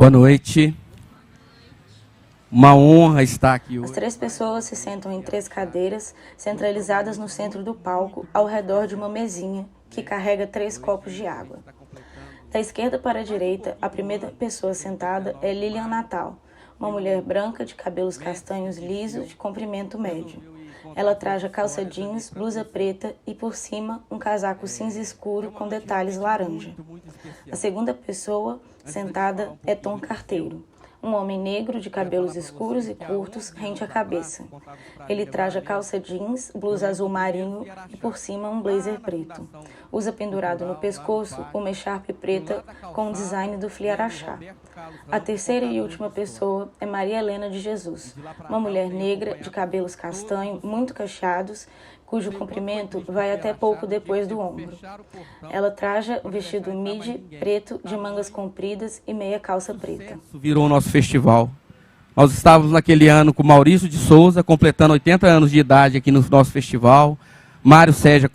Boa noite. Uma honra estar aqui hoje. As 3 pessoas se sentam em 3 cadeiras, centralizadas no centro do palco, ao redor de uma mesinha que carrega 3 copos de água. Da esquerda para a direita, a primeira pessoa sentada é Lilian Natal, uma mulher branca de cabelos castanhos lisos de comprimento médio. Ela traja calça jeans, blusa preta e, por cima, um casaco cinza escuro com detalhes laranja. A segunda pessoa sentada é Tom Carteiro, um homem negro de cabelos escuros e curtos rente à cabeça. Ele traja calça jeans, blusa azul marinho e por cima um blazer preto. Usa pendurado no pescoço uma echarpe preta com o design do Fliarachá. A terceira e última pessoa é Maria Helena de Jesus, uma mulher negra de cabelos castanhos muito cacheados, cujo comprimento vai até pouco depois do ombro. Ela traja um vestido midi preto de mangas compridas e meia calça preta. Virou o nosso festival. Nós estávamos naquele ano com Maurício de Souza, completando 80 anos de idade aqui no nosso festival. Mário Sérgio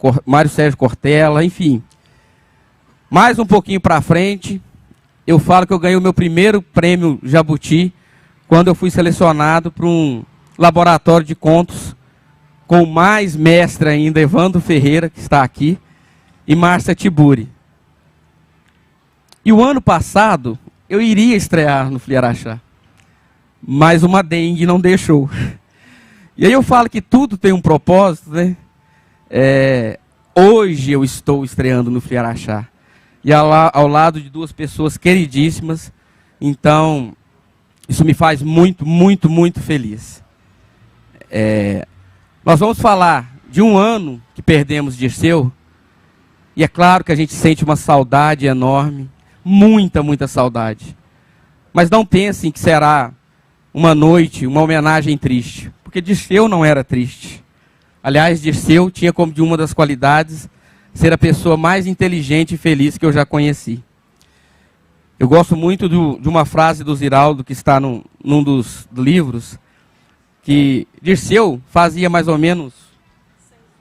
Cortella, enfim. Mais um pouquinho para frente, eu falo que eu ganhei o meu primeiro prêmio Jabuti quando eu fui selecionado para um laboratório de contos com mais mestre ainda, Evandro Ferreira, que está aqui, e Márcia Tiburi. E o ano passado, eu iria estrear no Fliarachá, mas uma dengue não deixou. E aí eu falo que tudo tem um propósito, né? Hoje eu estou estreando no Fliarachá, e ao lado de 2 pessoas queridíssimas, então isso me faz muito, muito, muito feliz. Nós vamos falar de um ano que perdemos Dirceu, e é claro que a gente sente uma saudade enorme, muita, muita saudade. Mas não pensem que será uma noite, uma homenagem triste, porque Dirceu não era triste. Aliás, Dirceu tinha como de uma das qualidades ser a pessoa mais inteligente e feliz que eu já conheci. Eu gosto muito de uma frase do Ziraldo, que está num dos livros, que Dirceu fazia mais ou menos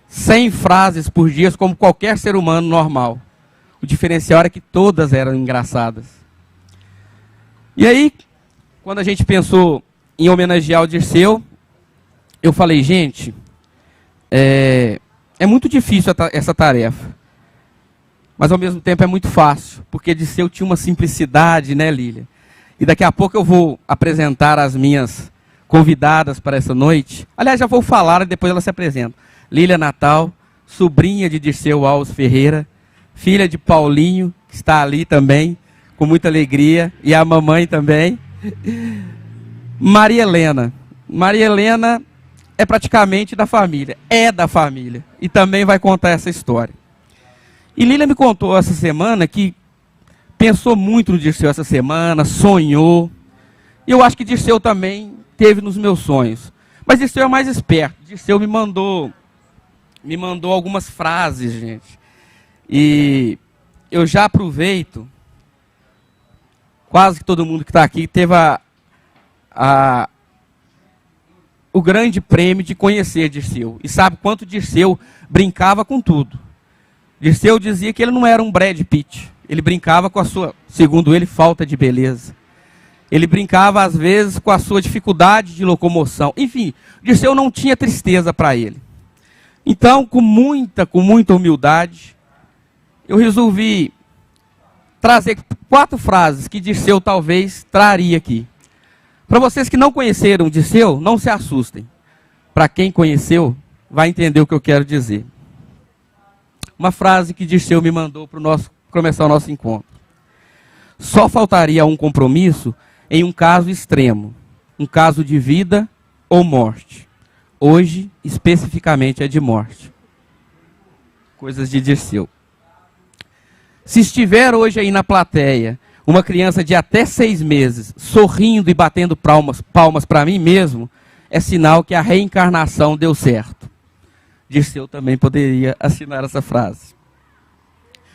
100 frases por dia, como qualquer ser humano normal. O diferencial era que todas eram engraçadas. E aí, quando a gente pensou em homenagear o Dirceu, eu falei, gente, é muito difícil essa tarefa. Mas ao mesmo tempo é muito fácil, porque Dirceu tinha uma simplicidade, né, Lília? E daqui a pouco eu vou apresentar as minhas convidadas para essa noite. Aliás, já vou falar e depois ela se apresenta. Lília Natal, sobrinha de Dirceu Alves Ferreira, filha de Paulinho, que está ali também, com muita alegria, e a mamãe também. Maria Helena. Maria Helena é praticamente da família, e também vai contar essa história. E Lília me contou essa semana que pensou muito no Dirceu essa semana, sonhou. E eu acho que Dirceu também teve nos meus sonhos. Mas Dirceu é mais esperto. Dirceu me mandou algumas frases, gente. E eu já aproveito, quase que todo mundo que está aqui teve o grande prêmio de conhecer Dirceu. E sabe quanto Dirceu brincava com tudo. Dirceu dizia que ele não era um Brad Pitt. Ele brincava com a sua, segundo ele, falta de beleza. Ele brincava, às vezes, com a sua dificuldade de locomoção. Enfim, Dirceu não tinha tristeza para ele. Então, com muita humildade, eu resolvi trazer 4 frases que Dirceu talvez traria aqui. Para vocês que não conheceram Dirceu, não se assustem. Para quem conheceu, vai entender o que eu quero dizer. Uma frase que Dirceu me mandou para começar o nosso encontro. Só faltaria um compromisso em um caso extremo, um caso de vida ou morte. Hoje, especificamente, é de morte. Coisas de Dirceu. Se estiver hoje aí na plateia, uma criança de até 6 meses, sorrindo e batendo palmas para mim mesmo, é sinal que a reencarnação deu certo. Dirceu também poderia assinar essa frase.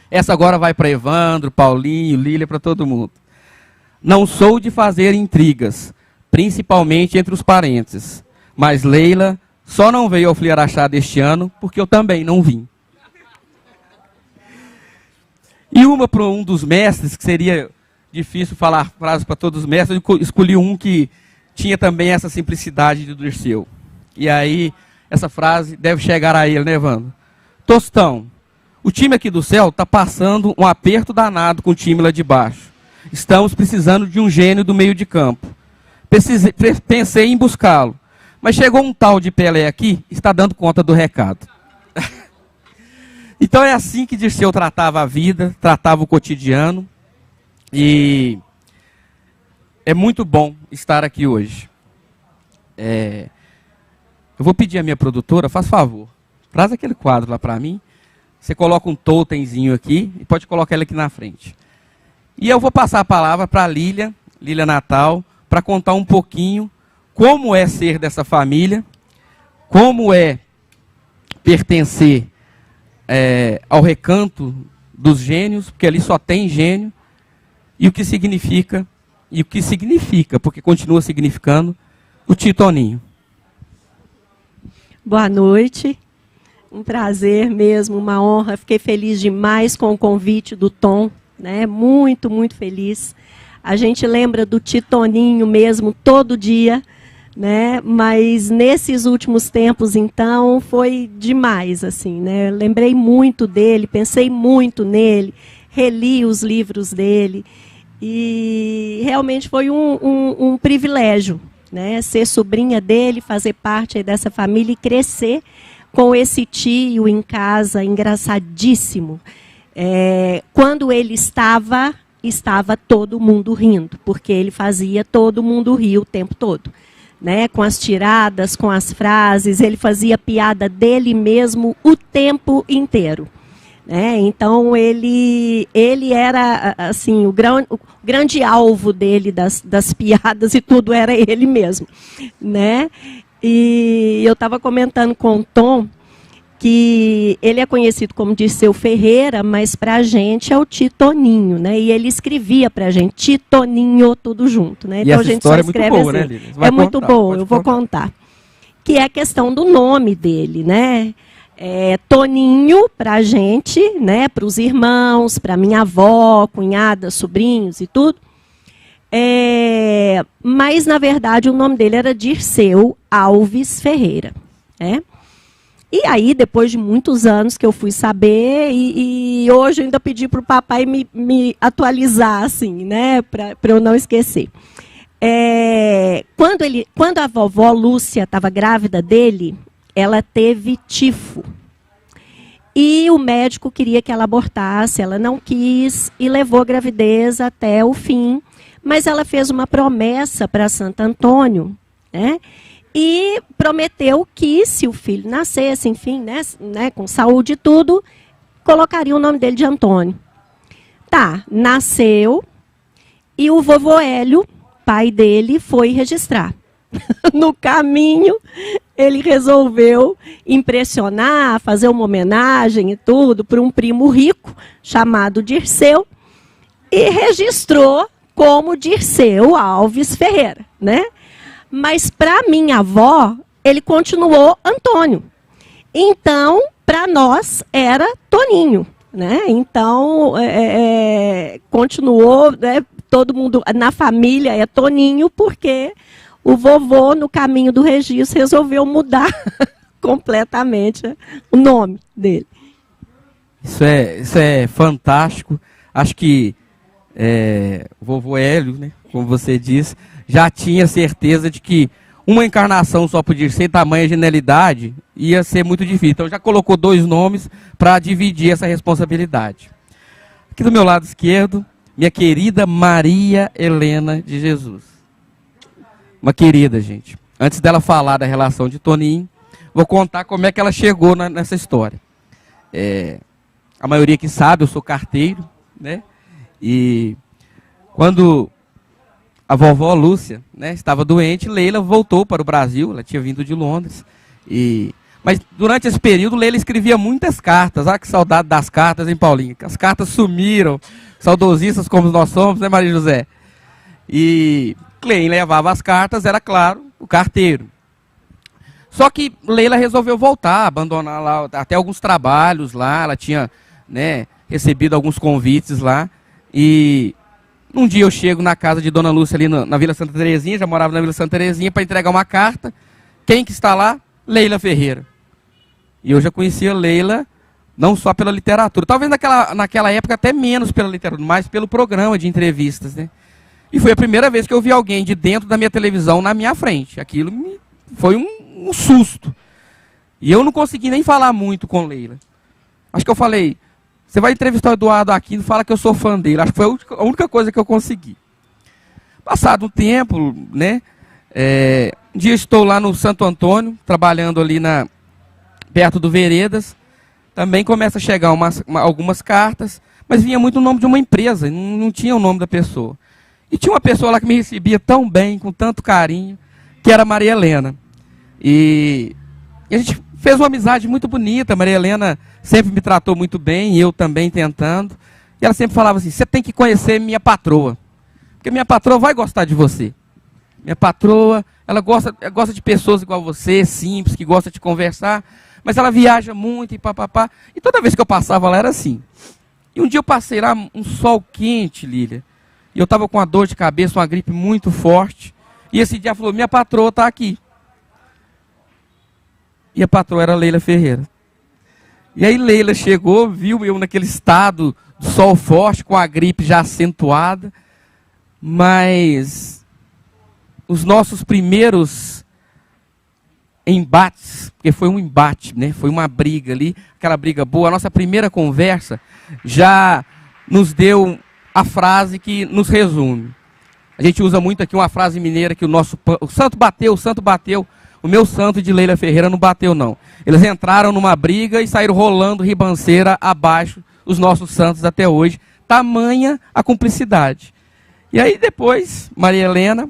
Essa agora vai para Evandro, Paulinho, Lília, para todo mundo. Não sou de fazer intrigas, principalmente entre os parentes. Mas Leila só não veio ao Fliarachá deste ano porque eu também não vim. E uma para um dos mestres, que seria difícil falar frases para todos os mestres, eu escolhi um que tinha também essa simplicidade do Dirceu. E aí, essa frase deve chegar a ele, né, Evandro? Tostão, o time aqui do céu está passando um aperto danado com o time lá de baixo. Estamos precisando de um gênio do meio de campo. Pensei em buscá-lo, mas chegou um tal de Pelé aqui, está dando conta do recado. Então é assim que Dirceu tratava a vida, tratava o cotidiano, e é muito bom estar aqui hoje. Eu vou pedir à minha produtora, faz favor, traz aquele quadro lá para mim, você coloca um totemzinho aqui, e pode colocar ele aqui na frente. E eu vou passar a palavra para a Lília Natal, para contar um pouquinho como é ser dessa família, como é pertencer ao recanto dos gênios, porque ali só tem gênio, e o que significa, porque continua significando, o Titoninho. Boa noite, um prazer mesmo, uma honra, fiquei feliz demais com o convite do Tom, né? Muito, muito feliz. A gente lembra do Titoninho mesmo todo dia, né? Mas nesses últimos tempos, então, foi demais, assim, né? Lembrei muito dele, pensei muito nele, reli os livros dele, e realmente foi um privilégio, né? Ser sobrinha dele, fazer parte aí dessa família e crescer com esse tio em casa, engraçadíssimo. Quando ele estava todo mundo rindo, porque ele fazia todo mundo rir o tempo todo, né? Com as tiradas, com as frases, ele fazia piada dele mesmo o tempo inteiro. Então ele era assim o grande alvo dele das piadas e tudo era ele mesmo, né? E eu estava comentando com o Tom que ele é conhecido como Dirceu Ferreira, mas para a gente é o Titoninho, né? E ele escrevia para a gente Titoninho tudo junto, né? Então a gente só escreve é muito boa, assim. Né, Lívia? É muito boa, eu vou contar. Que é a questão do nome dele, né? Toninho para a gente, né, para os irmãos, para minha avó, cunhada, sobrinhos e tudo. Mas, na verdade, o nome dele era Dirceu Alves Ferreira. Né? E aí, depois de muitos anos que eu fui saber, e hoje eu ainda pedi para o papai me atualizar, assim, né, para eu não esquecer. Quando a vovó Lúcia estava grávida dele, ela teve tifo. E o médico queria que ela abortasse, ela não quis e levou a gravidez até o fim. Mas ela fez uma promessa para Santo Antônio, né? E prometeu que se o filho nascesse, enfim, né, com saúde e tudo, colocaria o nome dele de Antônio. Tá, nasceu e o vovô Hélio, pai dele, foi registrar. No caminho, ele resolveu impressionar, fazer uma homenagem e tudo para um primo rico chamado Dirceu e registrou como Dirceu Alves Ferreira, né? Mas para minha avó, ele continuou Antônio. Então, para nós, era Toninho, né? Então, continuou, né? Todo mundo na família é Toninho, porque o vovô, no caminho do registro, resolveu mudar completamente o nome dele. Isso é fantástico. Acho que o vovô Hélio, né, como você disse, já tinha certeza de que uma encarnação só podia ser tamanha genialidade, ia ser muito difícil. Então já colocou 2 nomes para dividir essa responsabilidade. Aqui do meu lado esquerdo, minha querida Maria Helena de Jesus. Uma querida, gente. Antes dela falar da relação de Toninho, vou contar como é que ela chegou nessa história. A maioria que sabe, eu sou carteiro, né? E quando a vovó Lúcia, né, estava doente, Leila voltou para o Brasil, ela tinha vindo de Londres. Mas durante esse período, Leila escrevia muitas cartas. Ah, que saudade das cartas, hein, Paulinho? As cartas sumiram, saudosistas como nós somos, né, Maria José? E quem levava as cartas era, claro, o carteiro. Só que Leila resolveu voltar, abandonar lá até alguns trabalhos lá, ela tinha, né, recebido alguns convites lá, e Um dia eu chego na casa de Dona Lúcia ali na Vila Santa Terezinha, já morava na Vila Santa Terezinha, para entregar uma carta. Quem que está lá? Leila Ferreira. E eu já conhecia Leila, não só pela literatura, talvez naquela época até menos pela literatura, mas pelo programa de entrevistas, né? E foi a primeira vez que eu vi alguém de dentro da minha televisão na minha frente. Aquilo foi um susto. E eu não consegui nem falar muito com Leila. Acho que eu falei, você vai entrevistar o Eduardo Aquino, fala que eu sou fã dele. Acho que foi a única coisa que eu consegui. Passado um tempo, né? Um dia estou lá no Santo Antônio, trabalhando ali perto do Veredas. Também começa a chegar algumas cartas, mas vinha muito o nome de uma empresa, não tinha o nome da pessoa. E tinha uma pessoa lá que me recebia tão bem, com tanto carinho, que era a Maria Helena. E a gente fez uma amizade muito bonita. A Maria Helena sempre me tratou muito bem, e eu também tentando. E ela sempre falava assim, você tem que conhecer minha patroa, porque minha patroa vai gostar de você. Minha patroa, ela gosta de pessoas igual você, simples, que gosta de conversar, mas ela viaja muito e papapá. E toda vez que eu passava lá era assim. E um dia eu passei lá, um sol quente, Lília, e eu estava com uma dor de cabeça, uma gripe muito forte. E esse dia ela falou, minha patroa está aqui. E a patroa era Leila Ferreira. E aí Leila chegou, viu eu naquele estado de sol forte, com a gripe já acentuada. Mas os nossos primeiros embates, porque foi um embate, né? Foi uma briga ali, aquela briga boa. A nossa primeira conversa já nos deu a frase que nos resume. A gente usa muito aqui uma frase mineira que o santo bateu, o meu santo de Leila Ferreira não bateu não. Eles entraram numa briga e saíram rolando ribanceira abaixo, os nossos santos até hoje. Tamanha a cumplicidade. E aí depois, Maria Helena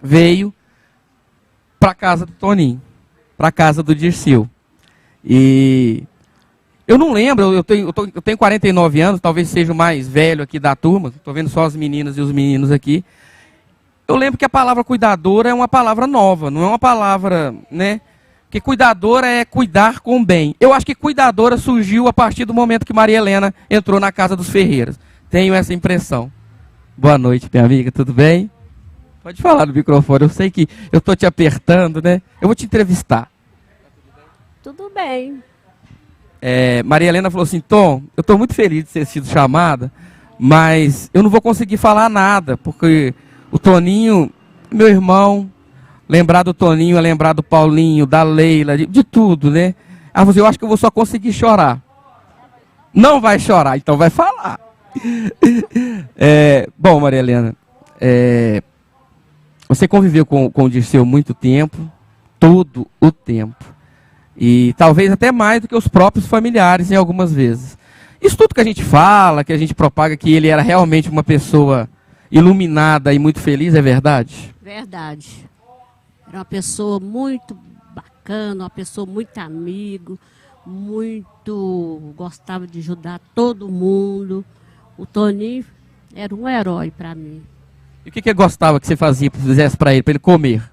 veio para a casa do Toninho, para a casa do Dirceu. E eu não lembro, eu tenho 49 anos, talvez seja o mais velho aqui da turma, estou vendo só as meninas e os meninos aqui. Eu lembro que a palavra cuidadora é uma palavra nova, não é uma palavra, né? Porque cuidadora é cuidar com bem. Eu acho que cuidadora surgiu a partir do momento que Maria Helena entrou na casa dos Ferreiras. Tenho essa impressão. Boa noite, minha amiga, tudo bem? Pode falar no microfone, eu sei que eu estou te apertando, né? Eu vou te entrevistar. Tudo bem. Maria Helena falou assim, Tom, eu estou muito feliz de ter sido chamada, mas eu não vou conseguir falar nada, porque o Toninho, meu irmão, lembrar do Toninho é lembrar do Paulinho, da Leila, de tudo, né? Ela falou assim, eu acho que eu vou só conseguir chorar. Não vai chorar, então vai falar. Bom, Maria Helena, você conviveu com o Dirceu muito tempo, todo o tempo. E talvez até mais do que os próprios familiares em algumas vezes. Isso tudo que a gente fala, que a gente propaga, que ele era realmente uma pessoa iluminada e muito feliz, é verdade? Verdade. Era uma pessoa muito bacana, uma pessoa muito amigo, gostava de ajudar todo mundo. O Toninho era um herói para mim. E o que ele gostava que você fizesse para ele comer?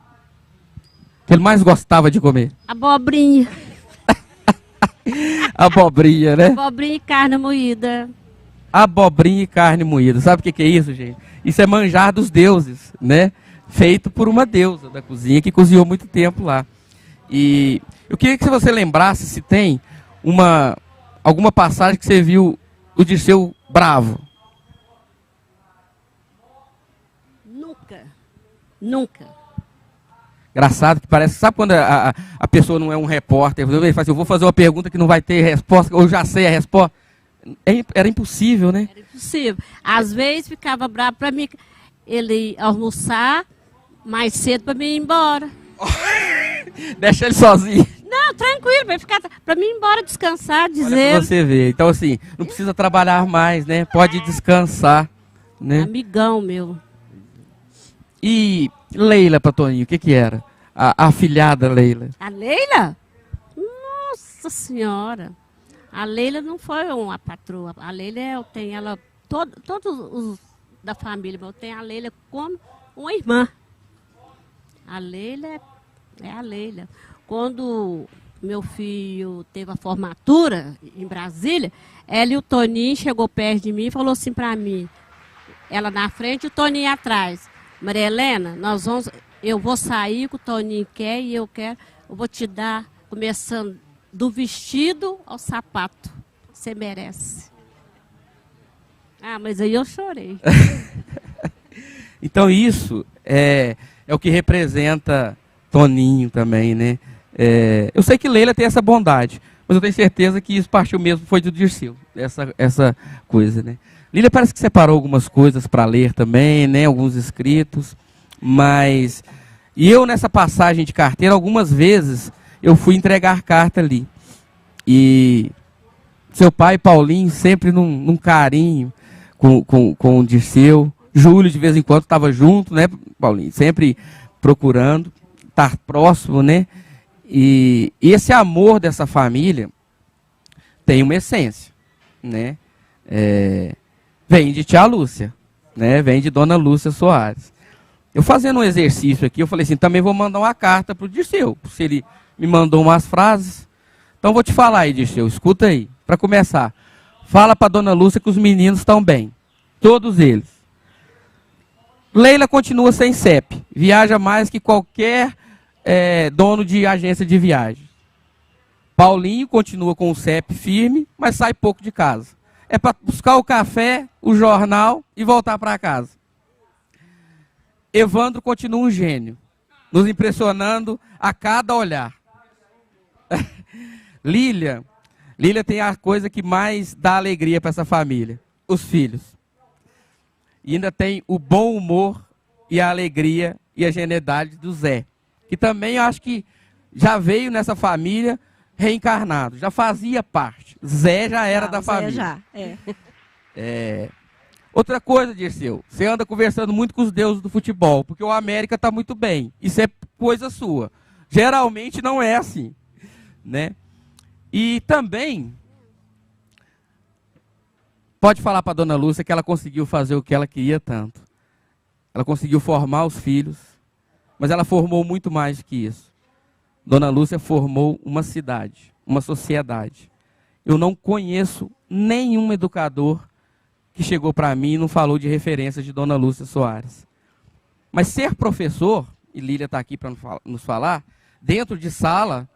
O que ele mais gostava de comer? Abobrinha. Abobrinha, né? Abobrinha e carne moída. Abobrinha e carne moída. Sabe o que é isso, gente? Isso é manjar dos deuses, né? Feito por uma deusa da cozinha que cozinhou muito tempo lá. E eu queria que você lembrasse se tem alguma passagem que você viu o Dirceu bravo. Nunca. Engraçado que parece, sabe quando a pessoa não é um repórter, ele fala assim, eu vou fazer uma pergunta que não vai ter resposta, ou eu já sei a resposta. Era impossível, né? Era impossível. Às vezes ficava bravo para mim, ele almoçar mais cedo para mim ir embora. Deixa ele sozinho. Não, tranquilo, para mim ir embora descansar, dizer. Olha pra você ver. Então assim, não precisa trabalhar mais, né? Pode descansar, né? Amigão meu. E Leila para Toninho, o que era? A afilhada Leila. A Leila? Nossa Senhora. A Leila não foi uma patroa. A Leila, eu tenho ela, todos os da família, eu tenho a Leila como uma irmã. A Leila é a Leila. Quando meu filho teve a formatura em Brasília, ela e o Toninho chegou perto de mim e falou assim para mim, ela na frente e o Toninho atrás. Maria Helena, eu vou sair que o Toninho quer e eu quero. Eu vou te dar, começando do vestido ao sapato. Você merece. Ah, mas aí eu chorei. Então isso é o que representa Toninho também, né? Eu sei que Leila tem essa bondade, mas eu tenho certeza que isso partiu mesmo, foi do Dirceu, essa coisa, né? Lília parece que separou algumas coisas para ler também, né? Alguns escritos, mas... E eu nessa passagem de carteira, algumas vezes, eu fui entregar carta ali. E seu pai, Paulinho, sempre num carinho com o Dirceu. Júlio, de vez em quando, estava junto, né, Paulinho? Sempre procurando estar próximo, né? E esse amor dessa família tem uma essência, né? Vem de tia Lúcia, né? Vem de Dona Lúcia Soares. Eu fazendo um exercício aqui, eu falei assim, também vou mandar uma carta para o Dirceu, se ele me mandou umas frases. Então vou te falar aí, Dirceu, escuta aí. Para começar, fala para Dona Lúcia que os meninos estão bem, todos eles. Leila continua sem CEP, viaja mais que qualquer dono de agência de viagem. Paulinho continua com o CEP firme, mas sai pouco de casa. É para buscar o café, o jornal e voltar para casa. Evandro continua um gênio, nos impressionando a cada olhar. Lília tem a coisa que mais dá alegria para essa família, os filhos. E ainda tem o bom humor e a alegria e a genialidade do Zé, que também eu acho que já veio nessa família reencarnado, já fazia parte. Zé já era da família. Zé já, Outra coisa, Dirceu, você anda conversando muito com os deuses do futebol, porque o América está muito bem. Isso é coisa sua. Geralmente não é assim, né? E também pode falar para a Dona Lúcia que ela conseguiu fazer o que ela queria tanto. Ela conseguiu formar os filhos, mas ela formou muito mais do que isso. Dona Lúcia formou uma cidade, uma sociedade. Eu não conheço nenhum educador que chegou para mim e não falou de referência de Dona Lúcia Soares. Mas ser professor, e Lília está aqui para nos falar, dentro de sala,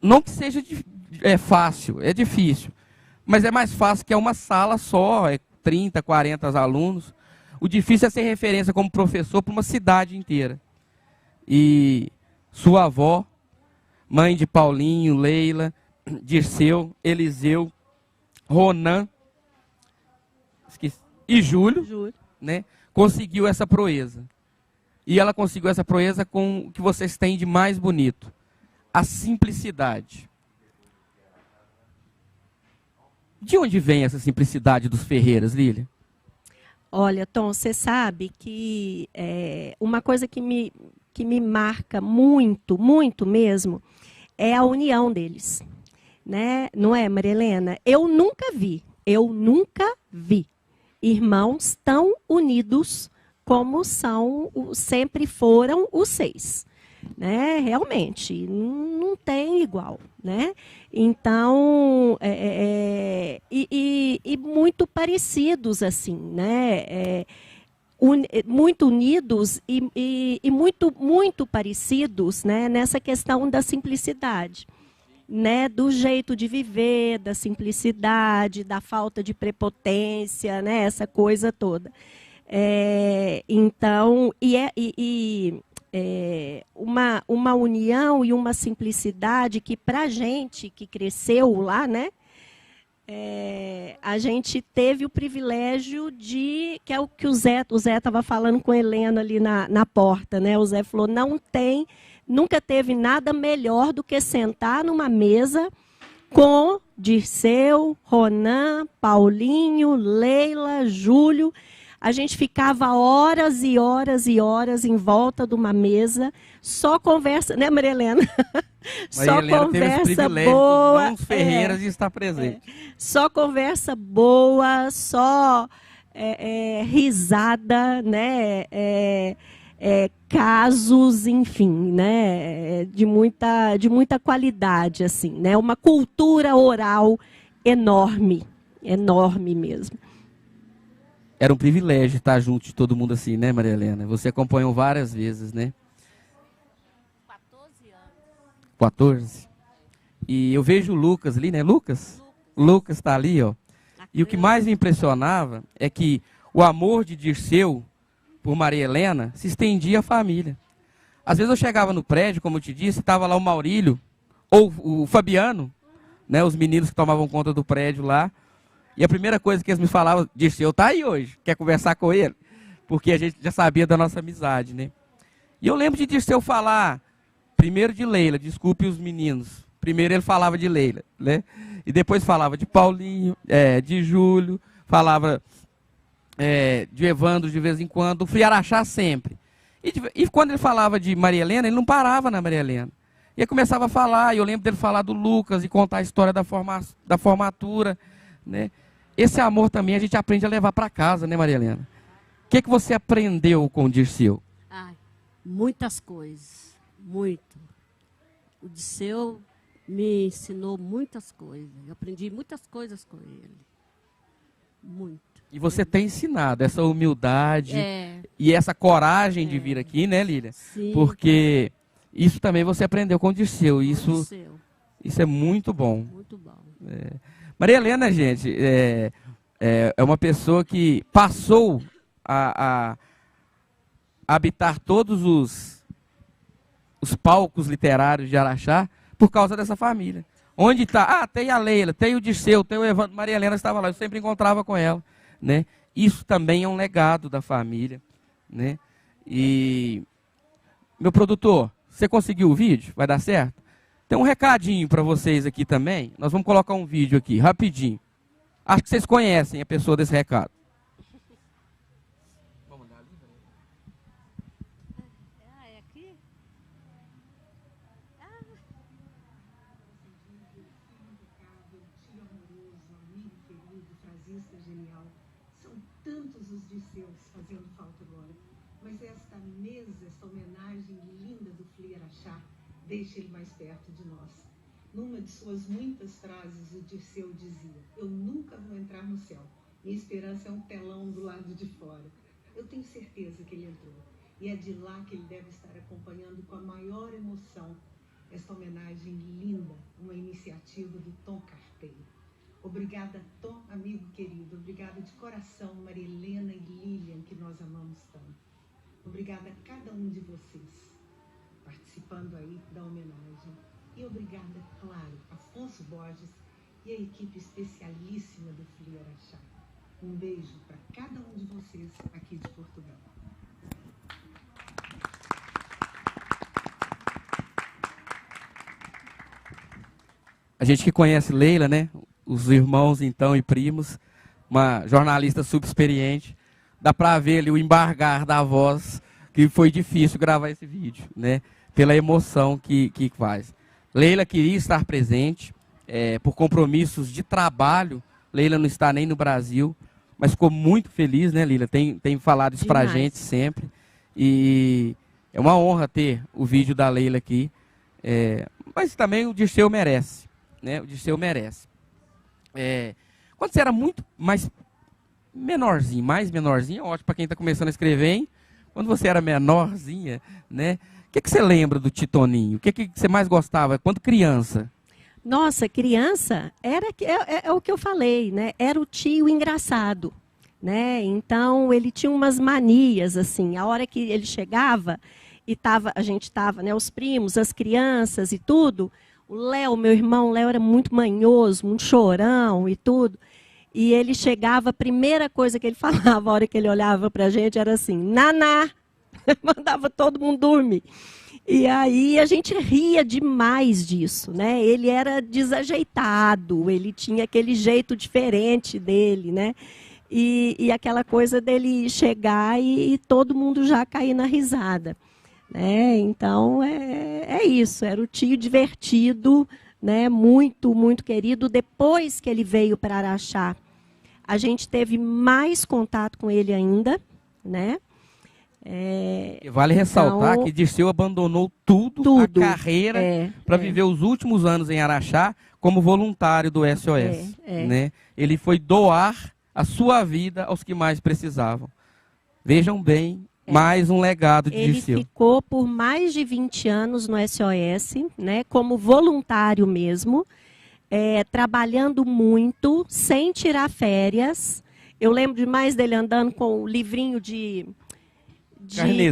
não que seja fácil, é difícil, mas é mais fácil que é uma sala só, 30, 40 alunos. O difícil é ser referência como professor para uma cidade inteira. E sua avó, mãe de Paulinho, Leila, Dirceu, Eliseu, Ronan, e Júlio, né, conseguiu essa proeza. E ela conseguiu essa proeza com o que vocês têm de mais bonito. A simplicidade. De onde vem essa simplicidade dos Ferreiras, Lília? Olha, Tom, você sabe que uma coisa que me marca muito, muito mesmo, é a união deles. Né? Não é, Maria Helena? Eu nunca vi irmãos tão unidos como sempre foram os 6. Né? Realmente, não tem igual. Né? Então, e muito parecidos, assim, né? Muito unidos e muito, muito parecidos, né? Nessa questão da simplicidade. Né, do jeito de viver, da simplicidade, da falta de prepotência, né, essa coisa toda. Então, uma união e uma simplicidade que, para a gente que cresceu lá, né, a gente teve o privilégio de, que é o que o Zé estava falando com a Helena ali na porta, né? O Zé falou, nunca teve nada melhor do que sentar numa mesa com Dirceu, Ronan, Paulinho, Leila, Júlio. A gente ficava horas e horas e horas em volta de uma mesa, só conversa, né, Maria Helena? Só conversa boa. Os Ferreiras de estar presente. Só conversa boa, só risada, né? Casos, enfim, né, de muita qualidade, assim, né, uma cultura oral enorme mesmo. era um privilégio estar junto de todo mundo assim, né, Maria Helena? Você acompanhou várias vezes, né? 14 anos. 14. E eu vejo o Lucas ali, né? Lucas? Lucas está ali, ó. E o que mais me impressionava é que o amor de Dirceu por Maria Helena se estendia à família. Às vezes eu chegava no prédio, como eu te disse, estava lá o Maurílio, ou o Fabiano, né, os meninos que tomavam conta do prédio lá. E a primeira coisa que eles me falavam, Dirceu tá aí hoje, quer conversar com ele? Porque a gente já sabia da nossa amizade, né? E eu lembro de Dirceu falar, primeiro de Leila, desculpe os meninos. Primeiro ele falava de Leila, né? E depois falava de Paulinho, de Júlio, falava de Evandro de vez em quando, do Friaraxá sempre. E quando ele falava de Maria Helena, ele não parava na Maria Helena. E aí começava a falar, e eu lembro dele falar do Lucas e contar a história da formatura, né? Esse amor também a gente aprende a levar para casa, né, Maria Helena? O que você aprendeu com o Dirceu? Ai, muitas coisas, muito. O Dirceu me ensinou muitas coisas. Eu aprendi muitas coisas com ele. Muito. E você tem ensinado essa humildade e essa coragem de vir aqui, né, Lília? Sim. Porque isso também você aprendeu com o Dirceu. Isso é muito bom. Muito bom. Maria Helena, gente, é uma pessoa que passou a habitar todos os palcos literários de Araxá por causa dessa família. Onde está? Ah, tem a Leila, tem o Dirceu, tem o Evandro. Maria Helena estava lá, eu sempre encontrava com ela, né? Isso também é um legado da família, né? E, meu produtor, você conseguiu o vídeo? Vai dar certo? Tem um recadinho para vocês aqui também. Nós vamos colocar um vídeo aqui, rapidinho. Acho que vocês conhecem a pessoa desse recado. É aqui? Genial. São tantos os Dirceus fazendo falta agora. Mas esta mesa, esta homenagem linda do Friaraxá, deixa ele mais perto de nós. Numa de suas muitas frases, o Dirceu dizia: eu nunca vou entrar no céu. Minha esperança é um telão do lado de fora. Eu tenho certeza que ele entrou. E é de lá que ele deve estar acompanhando com a maior emoção esta homenagem linda, uma iniciativa do Tom Carpeio. Obrigada, Tom, amigo querido. Obrigada de coração, Maria Helena e Lilian, que nós amamos tanto. Obrigada a cada um de vocês participando aí da homenagem. E obrigada, claro, Afonso Borges e a equipe especialíssima do Friaraxá. Um beijo para cada um de vocês aqui de Portugal. A gente que conhece Leila, né? Os irmãos, então, e primos, uma jornalista super experiente, dá para ver ali o embargar da voz, que foi difícil gravar esse vídeo, né? Pela emoção que faz. Leila queria estar presente, por compromissos de trabalho. Leila não está nem no Brasil, mas ficou muito feliz, né, Leila? Tem falado isso para a gente sempre. E é uma honra ter o vídeo da Leila aqui. Mas também o Dirceu merece, né? O Dirceu merece. Quando você era muito mais menorzinho, é ótimo para quem está começando a escrever, hein? Quando você era menorzinha, né? O que você lembra do Titoninho? O que você mais gostava quando criança? Nossa, criança é o que eu falei, né? Era o tio engraçado, né? Então ele tinha umas manias assim. A hora que ele chegava e a gente estava, né? Os primos, as crianças e tudo. O Léo, meu irmão, Léo era muito manhoso, muito chorão e tudo. E ele chegava, a primeira coisa que ele falava, a hora que ele olhava para a gente, era assim, naná. Mandava todo mundo dormir. E aí a gente ria demais disso, né? Ele era desajeitado, ele tinha aquele jeito diferente dele, né? E aquela coisa dele chegar e todo mundo já cair na risada. Então, é isso, era o tio divertido, né? Muito, muito querido. Depois que ele veio para Araxá, a gente teve mais contato com ele ainda, né? Vale ressaltar que Dirceu abandonou tudo, a carreira, para viver os últimos anos em Araxá como voluntário do SOS. Né? Ele foi doar a sua vida aos que mais precisavam. Vejam bem, mais um legado de Ele Dirceu. ficou por mais de 20 anos no SOS, né, como voluntário mesmo, trabalhando muito, sem tirar férias. Eu lembro demais dele andando com o livrinho de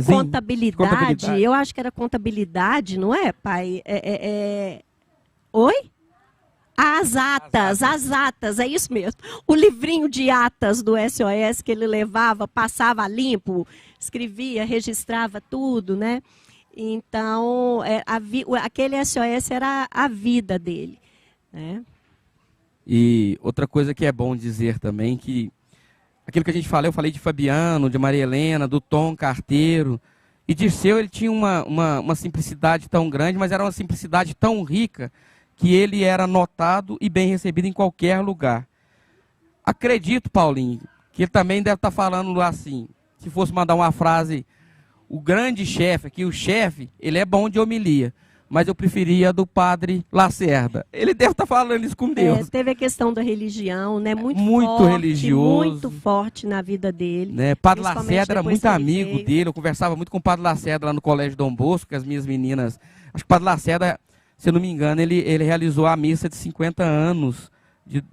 contabilidade. Eu acho que era contabilidade, não é, pai? Oi? As atas, é isso mesmo. O livrinho de atas do SOS que ele levava, passava limpo, escrevia, registrava tudo, né? Então, aquele SOS era a vida dele, né? E outra coisa que é bom dizer também, que aquilo que a gente fala, eu falei de Fabiano, de Maria Helena, do Tom Carteiro, e Dirceu, ele tinha uma simplicidade tão grande, mas era uma simplicidade tão rica, que ele era notado e bem recebido em qualquer lugar. Acredito, Paulinho, que ele também deve estar falando assim, se fosse mandar uma frase, o grande chefe aqui, o chefe, ele é bom de homilia, mas eu preferia do padre Lacerda. Ele deve estar falando isso com Deus. Teve a questão da religião, né? Muito forte, religioso. Muito forte na vida dele. Né? Padre Lacerda era muito amigo dele, eu conversava muito com o Padre Lacerda lá no Colégio Dom Bosco, que as minhas meninas... Acho que o Padre Lacerda, se eu não me engano, ele realizou a missa de 50 anos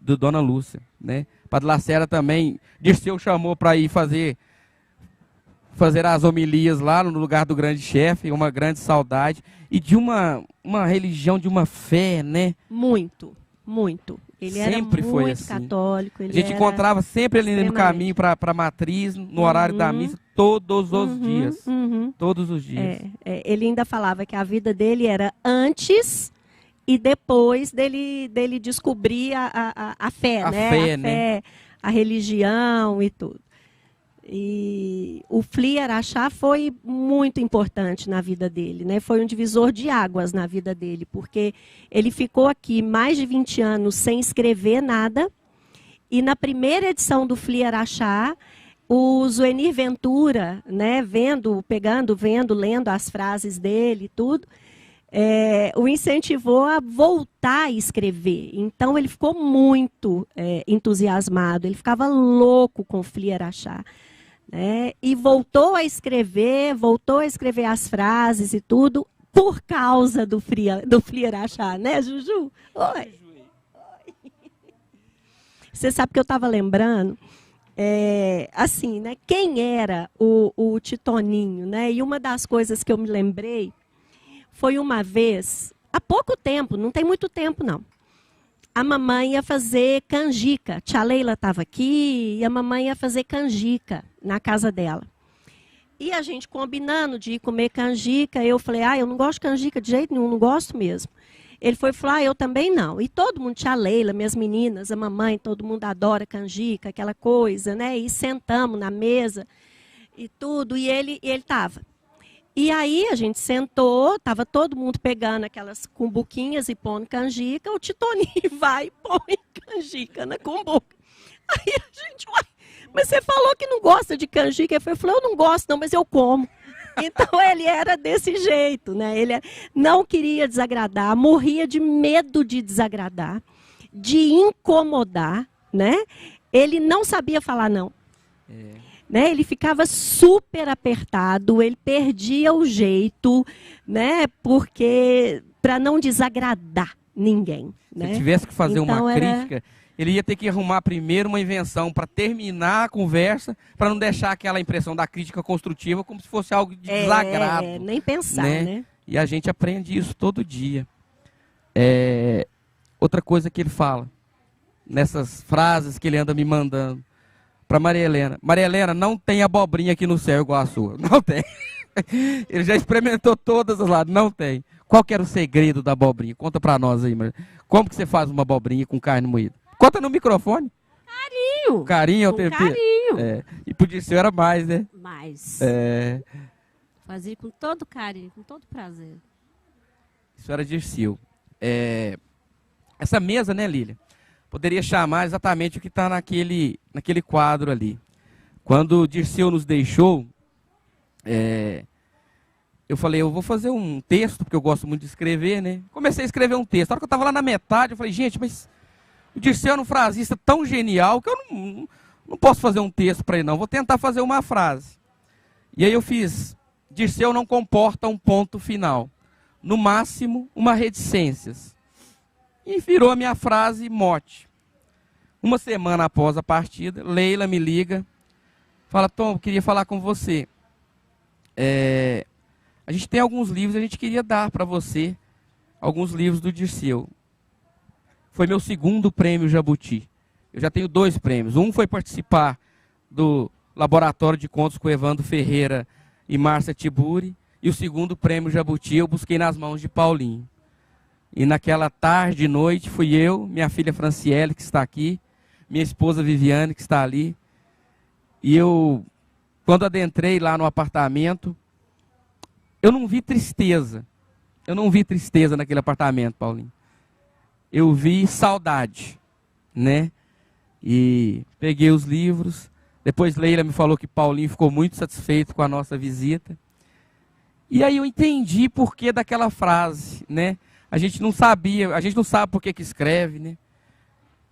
do Dona Lúcia, né? Padre Lacerda também, Dirceu chamou para ir fazer as homilias lá no lugar do grande chefe, uma grande saudade, e de uma religião, de uma fé, né? Muito, muito. Ele sempre era foi muito assim. Católico. A gente encontrava sempre ele no caminho para a matriz, no horário da missa, todos os dias. Todos os dias. Ele ainda falava que a vida dele era antes e depois dele descobrir a fé, né? A religião e tudo. E o FLI Araxá foi muito importante na vida dele, né? Foi um divisor de águas na vida dele, porque ele ficou aqui mais de 20 anos sem escrever nada, e na primeira edição do FLI Araxá, o Zuenir Ventura, né, vendo lendo as frases dele e tudo, o incentivou a voltar a escrever. Então ele ficou muito entusiasmado, ele ficava louco com o FLI Araxá. E voltou a escrever as frases e tudo por causa do FLI Araxá, né, Juju? Oi. Você sabe que eu estava lembrando, assim, né, quem era o Titoninho, né? E uma das coisas que eu me lembrei foi uma vez, há pouco tempo, não tem muito tempo não, a mamãe ia fazer canjica. Tia Leila estava aqui e a mamãe ia fazer canjica na casa dela. E a gente combinando de ir comer canjica, eu falei, eu não gosto de canjica de jeito nenhum, não gosto mesmo. Ele foi falar, eu também não. E todo mundo, tia Leila, minhas meninas, a mamãe, todo mundo adora canjica, aquela coisa, né? E sentamos na mesa e tudo, e ele estava. E aí a gente sentou, estava todo mundo pegando aquelas cumbuquinhas e pondo canjica, o Titoninho vai e põe canjica na cumbuca. Aí a gente, mas você falou que não gosta de canjica. Eu falei, eu não gosto não, mas eu como. Então ele era desse jeito, né? Ele não queria desagradar, morria de medo de desagradar, de incomodar, né? Ele não sabia falar não. Né? Ele ficava super apertado, ele perdia o jeito, né? Porque para não desagradar ninguém. Né? Se tivesse que fazer uma crítica, ele ia ter que arrumar primeiro uma invenção para terminar a conversa, para não deixar aquela impressão da crítica construtiva como se fosse algo de desagrado. Nem pensar, né? E a gente aprende isso todo dia. Outra coisa que ele fala, nessas frases que ele anda me mandando, para Maria Helena. Maria Helena, não tem abobrinha aqui no céu igual a sua. Não tem. Ele já experimentou todas as lados. Não tem. Qual que era o segredo da abobrinha? Conta para nós aí, Maria. Como que você faz uma abobrinha com carne moída? Conta no microfone. Carinho. Carinho. Com carinho. E pro Dirceu era mais, né? Mais. Fazia com todo carinho, com todo prazer. Isso era Dirceu. Essa mesa, né, Lília? Poderia chamar exatamente o que está naquele quadro ali. Quando o Dirceu nos deixou, eu falei, eu vou fazer um texto, porque eu gosto muito de escrever, né? Comecei a escrever um texto. Na hora que eu estava lá na metade, eu falei, gente, mas o Dirceu era um frasista tão genial que eu não posso fazer um texto para ele não, vou tentar fazer uma frase. E aí eu fiz, Dirceu não comporta um ponto final, no máximo uma reticências. E virou a minha frase mote. Uma semana após a partida, Leila me liga, fala, Tom, eu queria falar com você. A gente tem alguns livros, a gente queria dar para você, alguns livros do Dirceu. Foi meu segundo prêmio Jabuti. Eu já tenho 2 prêmios. Um foi participar do Laboratório de Contos com Evandro Ferreira e Márcia Tiburi. E o segundo prêmio Jabuti eu busquei nas mãos de Paulinho. E naquela tarde e noite fui eu, minha filha Franciele, que está aqui, minha esposa Viviane, que está ali. E eu, quando adentrei lá no apartamento, eu não vi tristeza. Eu não vi tristeza naquele apartamento, Paulinho. Eu vi saudade, né? E peguei os livros. Depois Leila me falou que Paulinho ficou muito satisfeito com a nossa visita. E aí eu entendi por que daquela frase, né? A gente não sabia, a gente não sabe por que escreve, né?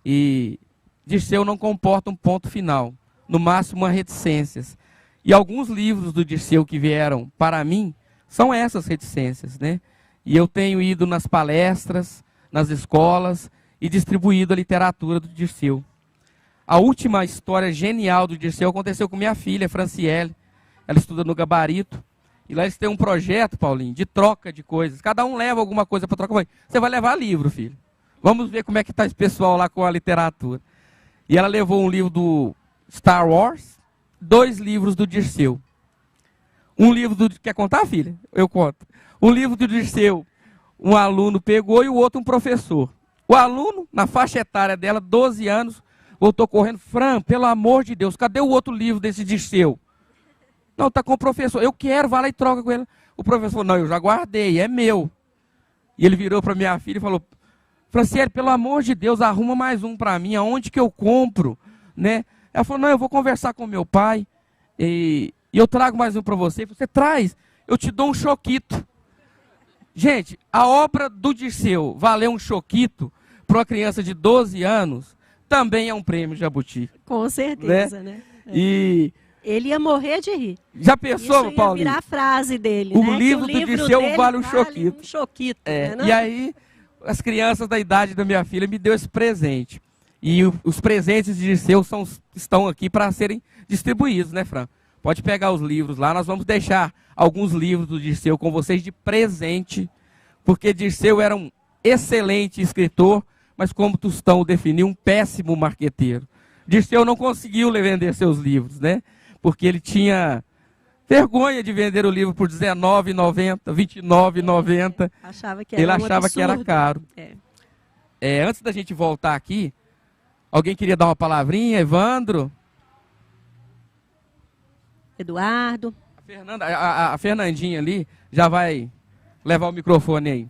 E Dirceu não comporta um ponto final, no máximo uma reticências. E alguns livros do Dirceu que vieram para mim são essas reticências, né? E eu tenho ido nas palestras, nas escolas e distribuído a literatura do Dirceu. A última história genial do Dirceu aconteceu com minha filha, Franciele. Ela estuda no Gabarito. E lá eles têm um projeto, Paulinho, de troca de coisas. Cada um leva alguma coisa para trocar. Você vai levar livro, filho. Vamos ver como é que está esse pessoal lá com a literatura. E ela levou um livro do Star Wars, 2 livros do Dirceu. Um livro do... Quer contar, filha? Eu conto. Um livro do Dirceu, um aluno pegou e o outro um professor. O aluno, na faixa etária dela, 12 anos, voltou correndo. Fran, pelo amor de Deus, cadê o outro livro desse Dirceu? Não, está com o professor. Eu quero, vai lá e troca com ele. O professor, não, eu já guardei, é meu. E ele virou para minha filha e falou, Franciele, pelo amor de Deus, arruma mais um para mim, aonde que eu compro? Né? Ela falou, não, eu vou conversar com meu pai e eu trago mais um para você. Você traz, eu te dou um choquito. Gente, a obra do Dirceu valer um choquito para uma criança de 12 anos também é um prêmio Jabuti. Com certeza, né? E ele ia morrer de rir. já pensou, Isso Paulinho? ia virar a frase dele, O né? livro do Dirceu dele vale um choquito. Um choquito, né, não? E aí, as crianças da idade da minha filha me deu esse presente. E os presentes de Dirceu estão aqui para serem distribuídos, né, Fran? Pode pegar os livros lá, nós vamos deixar alguns livros do Dirceu com vocês de presente, porque Dirceu era um excelente escritor, mas como Tostão o definiu, um péssimo marqueteiro. Dirceu não conseguiu vender seus livros, né? Porque ele tinha vergonha de vender o livro por R$19,90, R$29,90. Ele achava que era caro. Antes da gente voltar aqui, alguém queria dar uma palavrinha? Evandro? Eduardo? A Fernandinha ali já vai levar o microfone aí.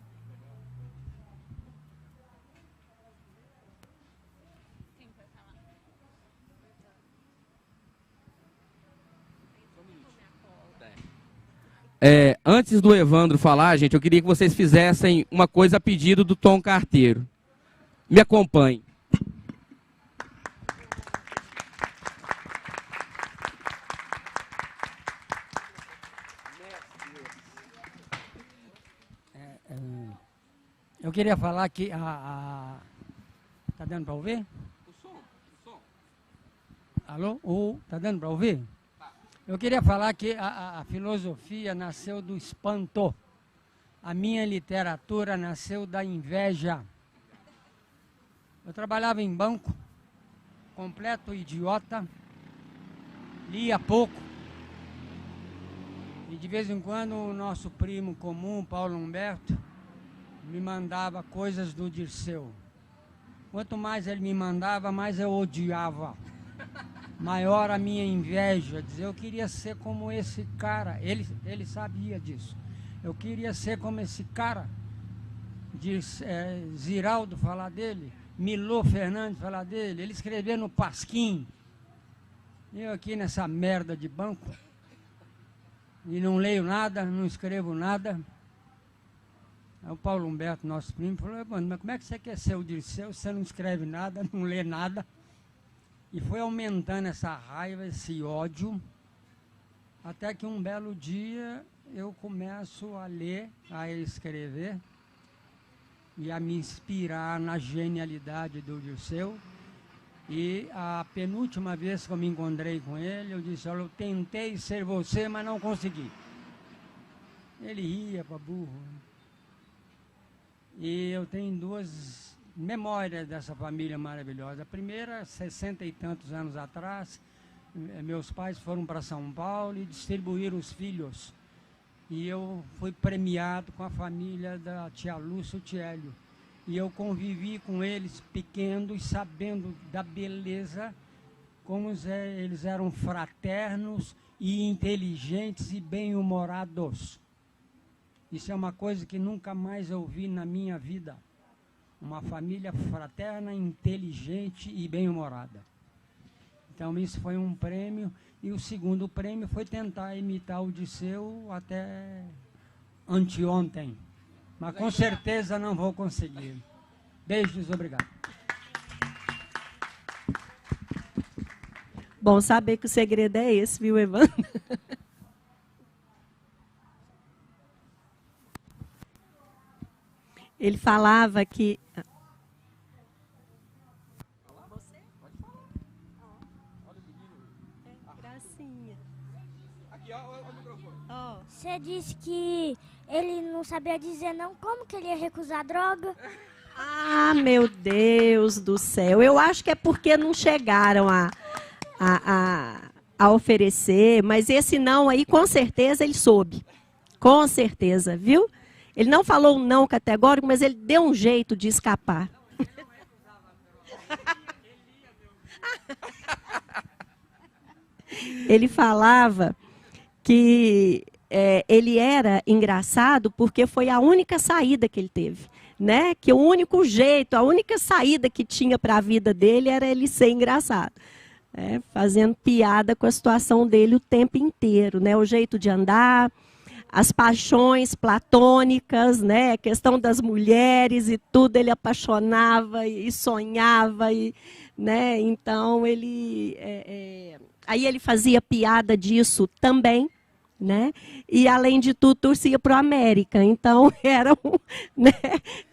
Antes do Evandro falar, gente, eu queria que vocês fizessem uma coisa a pedido do Tom Carteiro. Me acompanhe. Eu queria falar que tá dando para ouvir? O som. Alô? Tá dando para ouvir? Eu queria falar que a filosofia nasceu do espanto. A minha literatura nasceu da inveja. Eu trabalhava em banco, completo idiota, lia pouco. E de vez em quando o nosso primo comum, Paulo Humberto, me mandava coisas do Dirceu. Quanto mais ele me mandava, mais eu odiava. Maior a minha inveja, dizer, eu queria ser como esse cara, ele sabia disso. Eu queria ser como esse cara, Ziraldo falar dele, Milô Fernandes falar dele, ele escrevia no Pasquim. Eu aqui nessa merda de banco, e não leio nada, não escrevo nada. Aí o Paulo Humberto, nosso primo, falou, mas como é que você quer ser o Dirceu, você não escreve nada, não lê nada? E foi aumentando essa raiva, esse ódio, até que um belo dia eu começo a ler, a escrever e a me inspirar na genialidade do Dirceu. E a penúltima vez que eu me encontrei com ele, eu disse: olha, eu tentei ser você, mas não consegui. Ele ria para burro. E eu tenho duas memórias dessa família maravilhosa. A primeira, 60 e tantos anos atrás, meus pais foram para São Paulo e distribuíram os filhos. E eu fui premiado com a família da tia Lúcia Tielio. E eu convivi com eles pequenos, sabendo da beleza, como eles eram fraternos e inteligentes e bem-humorados. Isso é uma coisa que nunca mais eu vi na minha vida. Uma família fraterna, inteligente e bem-humorada. Então isso foi um prêmio. E o segundo prêmio foi tentar imitar o Dirceu até anteontem. Mas com certeza não vou conseguir. Beijos, obrigado. Bom saber que o segredo é esse, viu, Evandro? Ele falava que... Você? Pode falar. Gracinha. Aqui, ó o microfone. Você disse que ele não sabia dizer não. Como que ele ia recusar droga? Ah, meu Deus do céu. Eu acho que é porque não chegaram a oferecer, mas esse não aí, com certeza, ele soube. Com certeza, viu? Ele não falou um não categórico, mas ele deu um jeito de escapar. Ele falava que ele era engraçado porque foi a única saída que ele teve, né? Que o único jeito, a única saída que tinha para a vida dele era ele ser engraçado, fazendo piada com a situação dele o tempo inteiro, né? O jeito de andar, as paixões platônicas, né? A questão das mulheres e tudo, ele apaixonava e sonhava, né? Então ele aí ele fazia piada disso também, né? E além de tudo torcia para o América, então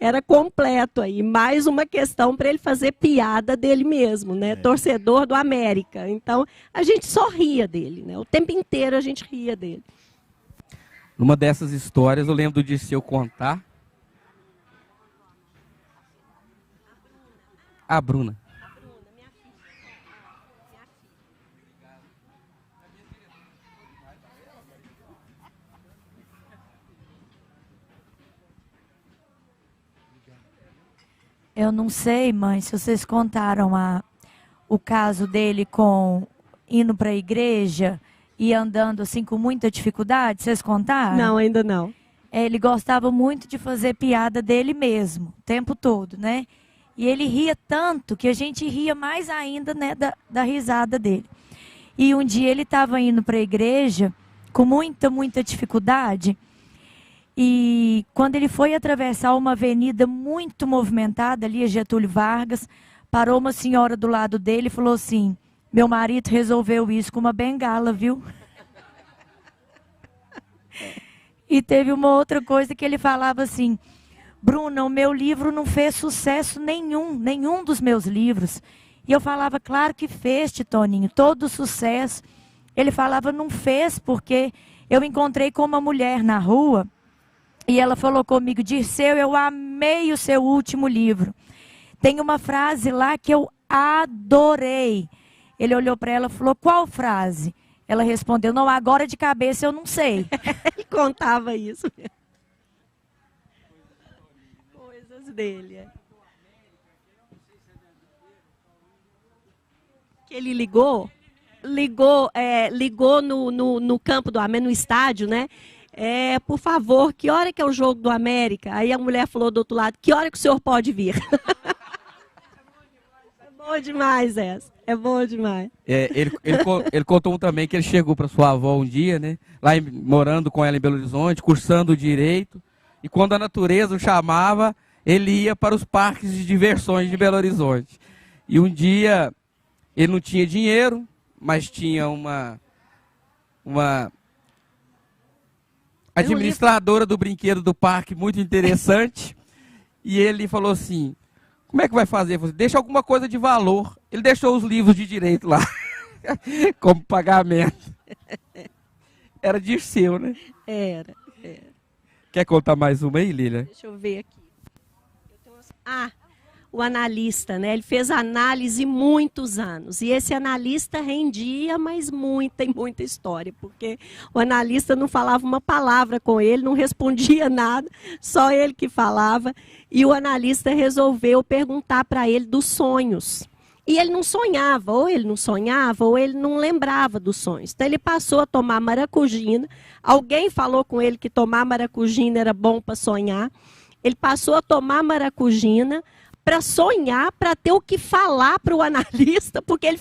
era completo aí, mais uma questão para ele fazer piada dele mesmo, né? Torcedor do América, então a gente só ria dele, né? O tempo inteiro a gente ria dele. Numa dessas histórias, eu lembro do Dirceu contar. A Bruna. Eu não sei, mãe, se vocês contaram o caso dele indo para a igreja e andando assim com muita dificuldade. Vocês contaram? Não, ainda não. Ele gostava muito de fazer piada dele mesmo, o tempo todo, né? E ele ria tanto que a gente ria mais ainda, né, da risada dele. E um dia ele estava indo para a igreja com muita dificuldade. E quando ele foi atravessar uma avenida muito movimentada, ali a Getúlio Vargas, parou uma senhora do lado dele e falou assim: meu marido resolveu isso com uma bengala, viu? E teve uma outra coisa que ele falava assim: Bruna, o meu livro não fez sucesso nenhum dos meus livros. E eu falava: claro que fez, Toninho, todo sucesso. Ele falava: não fez, porque eu encontrei com uma mulher na rua e ela falou comigo: Dirceu, eu amei o seu último livro. Tem uma frase lá que eu adorei. Ele olhou para ela e falou: qual frase? Ela respondeu: não, agora de cabeça eu não sei. Ele contava isso. Coisas dele. Que ele ligou no campo do América, no estádio, né? Por favor, que hora que é o jogo do América? Aí a mulher falou do outro lado: que hora que o senhor pode vir? É bom demais essa. É bom demais. Ele contou também que ele chegou para sua avó um dia, né? Lá morando com ela em Belo Horizonte, cursando direito. E quando a natureza o chamava, ele ia para os parques de diversões de Belo Horizonte. E um dia Ele não tinha dinheiro, mas tinha uma administradora do brinquedo do parque muito interessante. E ele falou assim, como é que vai fazer? Eu falei, deixa alguma coisa de valor. Ele deixou os livros de direito lá, como pagamento. Era Dirceu, né? Era. Quer contar mais uma aí, Lília? Deixa eu ver aqui. O analista, né? Ele fez análise muitos anos. E esse analista rendia, mas muita e muita história, porque o analista não falava uma palavra com ele, não respondia nada, só ele que falava. E o analista resolveu perguntar para ele dos sonhos. E ele não sonhava, ou ele não lembrava dos sonhos. Então ele passou a tomar maracujina. Alguém falou com ele que tomar maracujina era bom para sonhar. Ele passou a tomar maracujina para sonhar, para ter o que falar para o analista, porque ele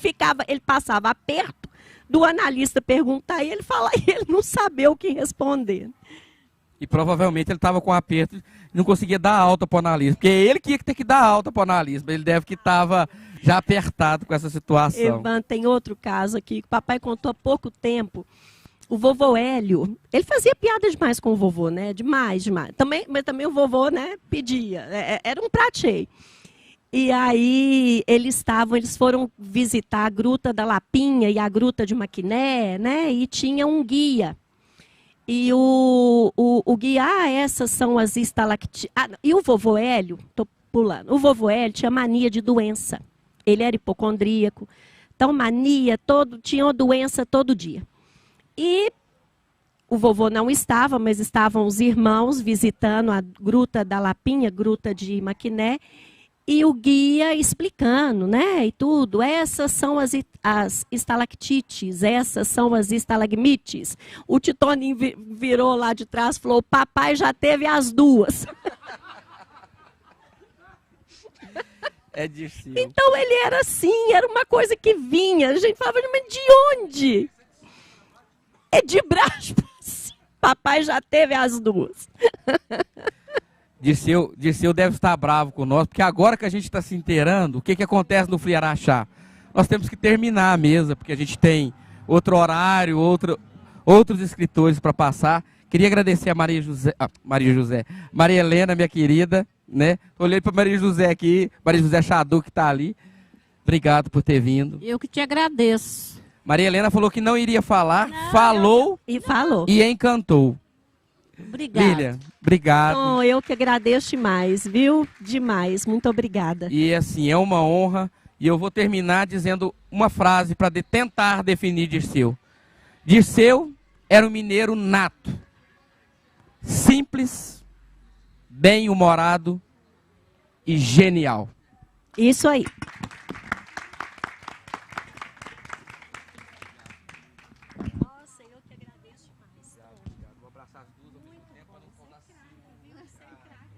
passava perto do analista perguntar e ele falar e ele não sabia o que responder. E provavelmente ele estava com aperto e não conseguia dar alta para o analista, porque ele que ia ter que dar alta para o analista, ele deve que estava já apertado com essa situação. Evan, tem outro caso aqui que o papai contou há pouco tempo. O vovô Hélio, ele fazia piada demais com o vovô, né? Demais. Mas também o vovô, né, pedia. Era um prato cheio. E aí eles foram visitar a Gruta da Lapinha e a Gruta de Maquiné, né? E tinha um guia. E o guia, essas são as estalactites. E o vovô Hélio, tô pulando. O vovô Hélio tinha mania de doença. Ele era hipocondríaco. Então, tinha uma doença todo dia. E o vovô não estava, mas estavam os irmãos visitando a Gruta da Lapinha, Gruta de Maquiné, e o guia explicando, né, e tudo. Essas são as estalactites, essas são as estalagmites. O Titoninho virou lá de trás e falou, papai já teve as duas. É Dirceu. Então ele era assim, era uma coisa que vinha. A gente falava, mas de onde? É de braço para cima. Papai já teve as duas. Dirceu deve estar bravo com nós, porque agora que a gente está se inteirando, o que acontece no Fliaraxá? Nós temos que terminar a mesa, porque a gente tem outro horário, outros escritores para passar. Queria agradecer a Maria Helena, minha querida, né? Olhei para Maria José aqui, Maria José Chadu, que está ali. Obrigado por ter vindo. Eu que te agradeço. Maria Helena falou que não iria falar, falou e encantou. Obrigada. Lília, obrigado. Oh, eu que agradeço demais, viu? Demais, muito obrigada. E assim, é uma honra. E eu vou terminar dizendo uma frase para tentar definir Dirceu. Dirceu era um mineiro nato, simples, bem-humorado e genial. Isso aí.